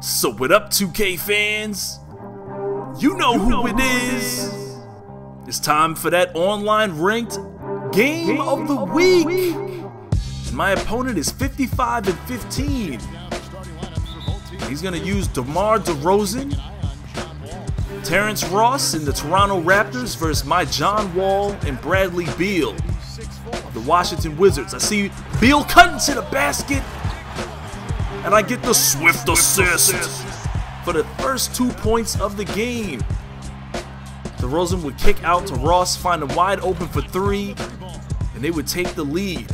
So what up, 2K fans? You know who it is. It's time for that online ranked game of the week. And my opponent is 55 and 15. He's gonna use DeMar, DeRozan, Terrance Ross in the Toronto Raptors versus my John Wall and Bradley Beal of the Washington Wizards. I see Beal cutting to the basket, and I get the swift assist for the first 2 points of the game. DeRozan would kick out to Ross, find him wide open for three, and they would take the lead.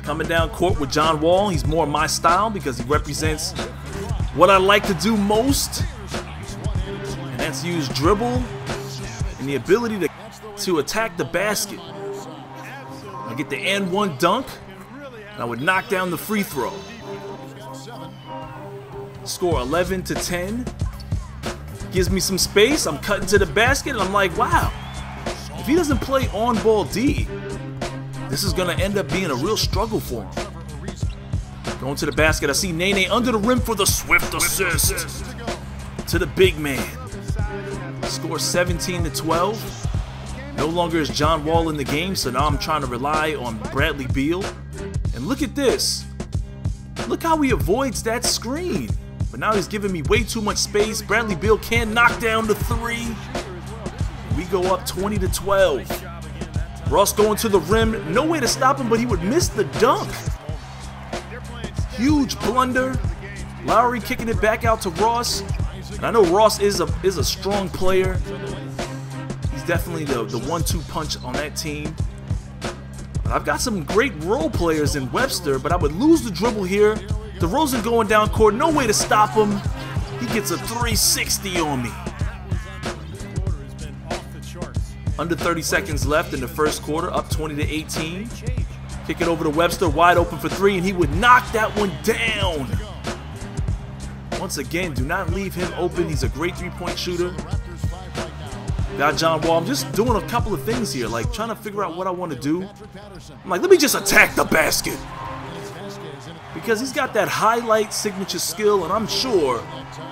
Coming down court with John Wall, he's more my style because he represents what I like to do most, and that's use dribble and the ability to attack the basket. I get the and-one dunk, and I would knock down the free throw. Score 11 to 10. Gives me some space. I'm cutting to the basket, and I'm like, wow, if he doesn't play on-ball D, this is going to end up being a real struggle for him. Going to the basket, I see Nene under the rim for the swift assist to the big man. Score 17 to 12. No longer is John Wall in the game, so now I'm trying to rely on Bradley Beal. And look at this. Look how he avoids that screen. But now he's giving me way too much space. Bradley Beal can't knock down the three. We go up 20 to 12. Ross going to the rim. No way to stop him, but he would miss the dunk. Huge blunder. Lowry kicking it back out to Ross. And I know Ross is a strong player. He's definitely the 1-2 punch on that team. But I've got some great role players in Webster, but I would lose the dribble here. DeRozan going down court, no way to stop him. He gets a 360 on me. Under 30 seconds left in the first quarter, up 20 to 18. Kick it over to Webster, wide open for three, and he would knock that one down. Once again, do not leave him open. He's a great three-point shooter. Got John Wall. I'm just doing a couple of things here, like trying to figure out what I want to do. I'm like, let me just attack the basket. Because he's got that highlight signature skill, and I'm sure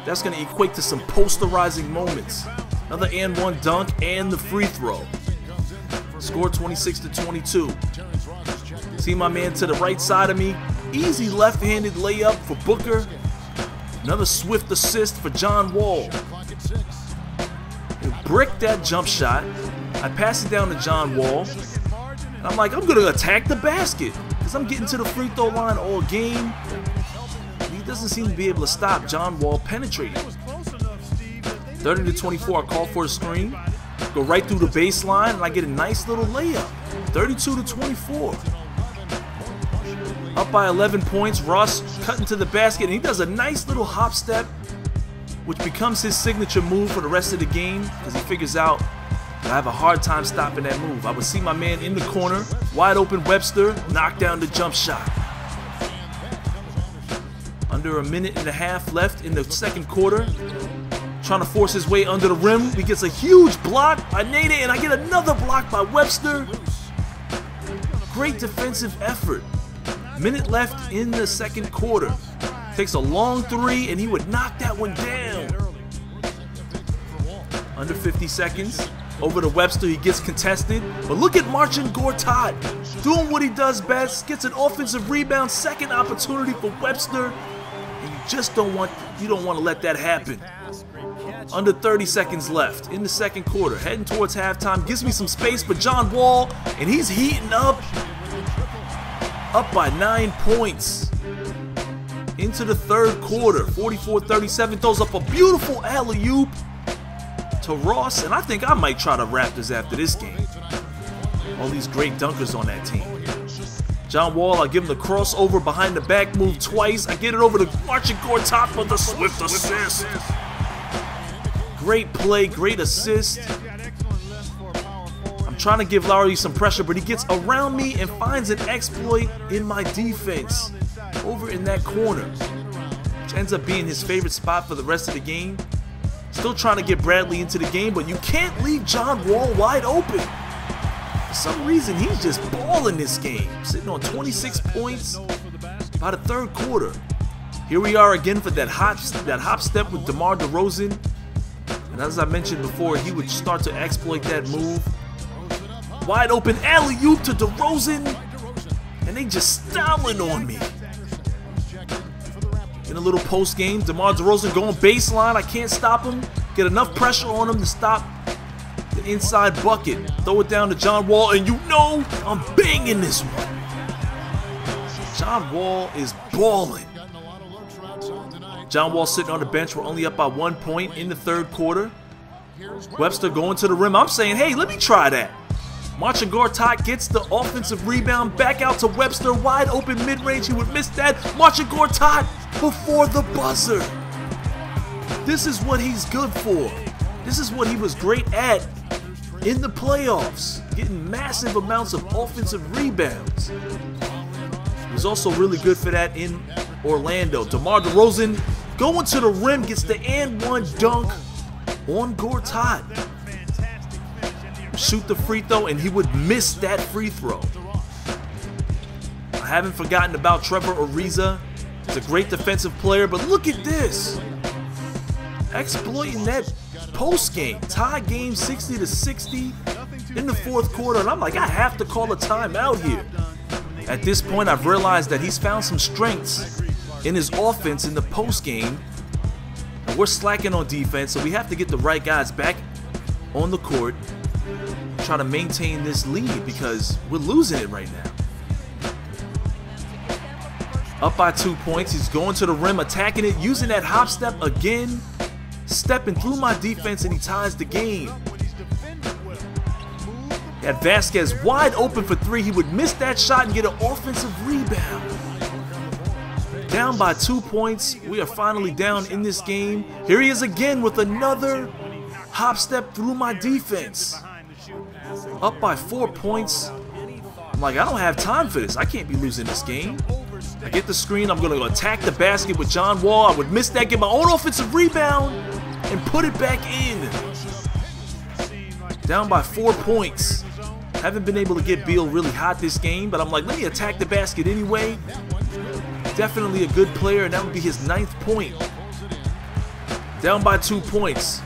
that's going to equate to some posterizing moments. Another and-one dunk and the free throw. Score 26 to 22. See my man to the right side of me. Easy left-handed layup for Booker. Another swift assist for John Wall. Brick that jump shot. I pass it down to John Wall. And I'm like, I'm going to attack the basket because I'm getting to the free throw line all game. He doesn't seem to be able to stop John Wall penetrating. 30 to 24, I call for a screen. Go right through the baseline, and I get a nice little layup. 32 to 24. Up by 11 points. Ross cutting to the basket, and he does a nice little hop step, which becomes his signature move for the rest of the game because he figures out that I have a hard time stopping that move. I would see my man in the corner, wide open Webster, knock down the jump shot. Under a minute and a half left in the second quarter. Trying to force his way under the rim. He gets a huge block by Nene, and I get another block by Webster. Great defensive effort. Minute left in the second quarter. Takes a long three, and he would knock that one down. Under 50 seconds. Over to Webster, he gets contested. But look at Marcin Gortat doing what he does best. Gets an offensive rebound, second opportunity for Webster. And you just don't want to let that happen. Under 30 seconds left in the second quarter. Heading towards halftime. Gives me some space for John Wall, and he's heating up. Up by 9 points. Into the third quarter, 44-37, throws up a beautiful alley-oop to Ross, and I think I might try the Raptors after this game. All these great dunkers on that team. John Wall, I give him the crossover behind the back move twice. I get it over to Marcin Gortat for the swift assist. Great play, great assist. I'm trying to give Lowry some pressure, but he gets around me and finds an exploit in my defense. Over in that corner, which ends up being his favorite spot for the rest of the game. Still trying to get Bradley into the game, but you can't leave John Wall wide open. For some reason, he's just balling this game. Sitting on 26 points by the third quarter. Here we are again for that hop step with DeMar DeRozan. And as I mentioned before, he would start to exploit that move. Wide open alley-oop to DeRozan. And they just styling on me. In a little post game, DeMar DeRozan going baseline. I can't stop him. Get enough pressure on him to stop the inside bucket. Throw it down to John Wall, and you know I'm banging this one. John Wall is balling. John Wall sitting on the bench. We're only up by 1 point in the third quarter. Webster going to the rim. I'm saying, hey, let me try that. Marching guard Todd gets the offensive rebound. Back out to Webster. Wide open mid-range. He would miss that. Marching guard Todd before the buzzer. This is what he's good for. This is what he was great at in the playoffs. Getting massive amounts of offensive rebounds. He was also really good for that in Orlando. DeMar DeRozan going to the rim, gets the and-one dunk on Gortat. Shoot the free throw, and he would miss that free throw. I haven't forgotten about Trevor Ariza. He's a great defensive player, but look at this. Exploiting that post game. Tie game 60-60 in the fourth quarter, and I'm like, I have to call a timeout here. At this point, I've realized that he's found some strengths in his offense in the post game. And we're slacking on defense, so we have to get the right guys back on the court. Try to maintain this lead because we're losing it right now. Up by 2 points. He's going to the rim, attacking it, using that hop step again. Stepping through my defense, and he ties the game. Had Vasquez wide open for three. He would miss that shot and get an offensive rebound. Down by 2 points. We are finally down in this game. Here he is again with another hop step through my defense. Up by 4 points. I'm like, I don't have time for this. I can't be losing this game. I get the screen. I'm going to attack the basket with John Wall. I would miss that, get my own offensive rebound, and put it back in. Down by 4 points. Haven't been able to get Beal really hot this game, but I'm like, let me attack the basket anyway. Definitely a good player, and that would be his 9th point. Down by 2 points.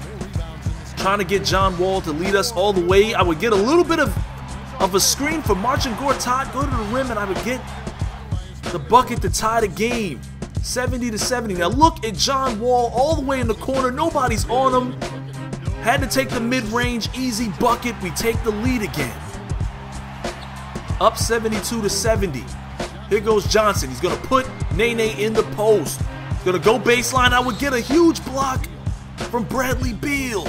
Trying to get John Wall to lead us all the way. I would get a little bit of a screen for Marching Gortat, go to the rim, and I would get the bucket to tie the game. 70-70. Now look at John Wall all the way in the corner. Nobody's on him. Had to take the mid-range, easy bucket. We take the lead again. Up 72-70. Here goes Johnson. He's going to put Nene in the post. He's going to go baseline. I would get a huge block from Bradley Beal.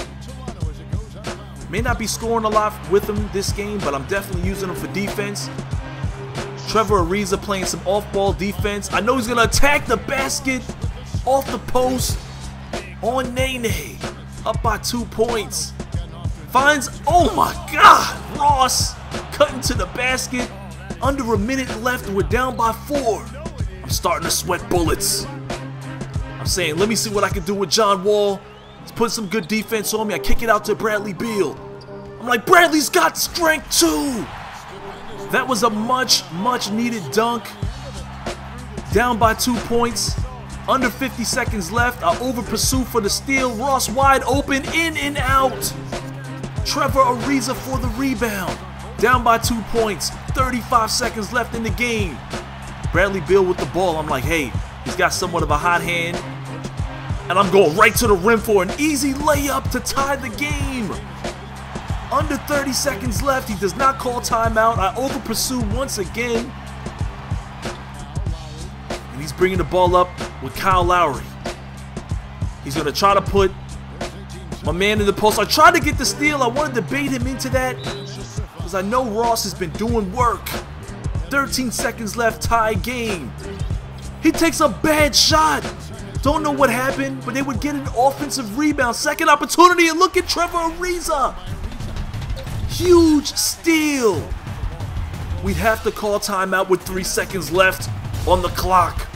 May not be scoring a lot with him this game, but I'm definitely using him for defense. Trevor Ariza playing some off-ball defense. I know he's going to attack the basket off the post on Nene. Up by 2 points. Finds, oh my God, Ross cutting to the basket. Under a minute left and we're down by 4. I'm starting to sweat bullets. I'm saying, let me see what I can do with John Wall. He's putting some good defense on me. I kick it out to Bradley Beal. I'm like, Bradley's got strength too. That was a much needed dunk. Down by 2 points. Under 50 seconds left. I over pursue for the steal. Ross wide open, in and out. Trevor Ariza for the rebound. Down by 2 points. 35 seconds left in the game. Bradley Beal with the ball. I'm like, hey, he's got somewhat of a hot hand. And I'm going right to the rim for an easy layup to tie the game. Under 30 seconds left. He does not call timeout. I over pursue once again. And he's bringing the ball up with Kyle Lowry. He's going to try to put my man in the post. I tried to get the steal. I wanted to bait him into that because I know Ross has been doing work. 13 seconds left, tie game. He takes a bad shot. Don't know what happened, but they would get an offensive rebound. Second opportunity, and look at Trevor Ariza. Huge steal. We'd have to call timeout with 3 seconds left on the clock.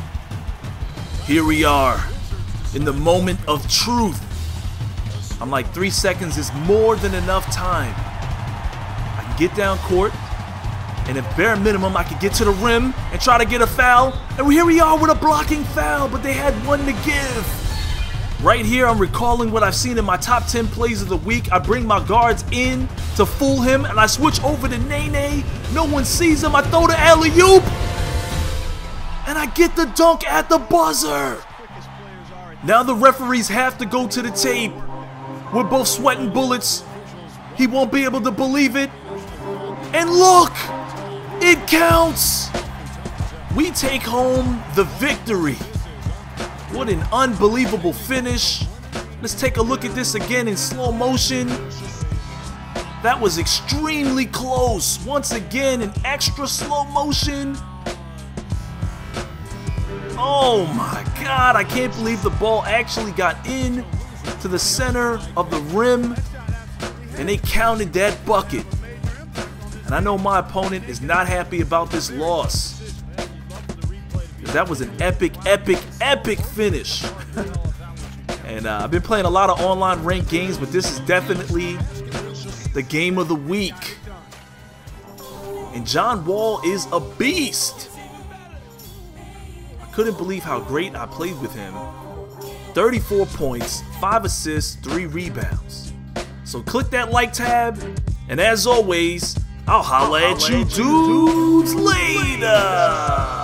Here we are in the moment of truth. I'm like, 3 seconds is more than enough time. I can get down court. And at bare minimum, I could get to the rim and try to get a foul. And here we are with a blocking foul, but they had one to give. Right here, I'm recalling what I've seen in my top 10 plays of the week. I bring my guards in to fool him, and I switch over to Nene. No one sees him. I throw the alley-oop, and I get the dunk at the buzzer. Now the referees have to go to the tape. We're both sweating bullets. He won't be able to believe it. And look! It counts! We take home the victory. What an unbelievable finish. Let's take a look at this again in slow motion. That was extremely close. Once again, in extra slow motion. Oh my God, I can't believe the ball actually got in to the center of the rim, and they counted that bucket. And I know my opponent is not happy about this loss. That was an epic, epic, epic finish. And I've been playing a lot of online ranked games, but this is definitely the game of the week. And John Wall is a beast. I couldn't believe how great I played with him. 34 points, 5 assists, 3 rebounds. So click that like tab, and as always, I'll holla at you dudes later.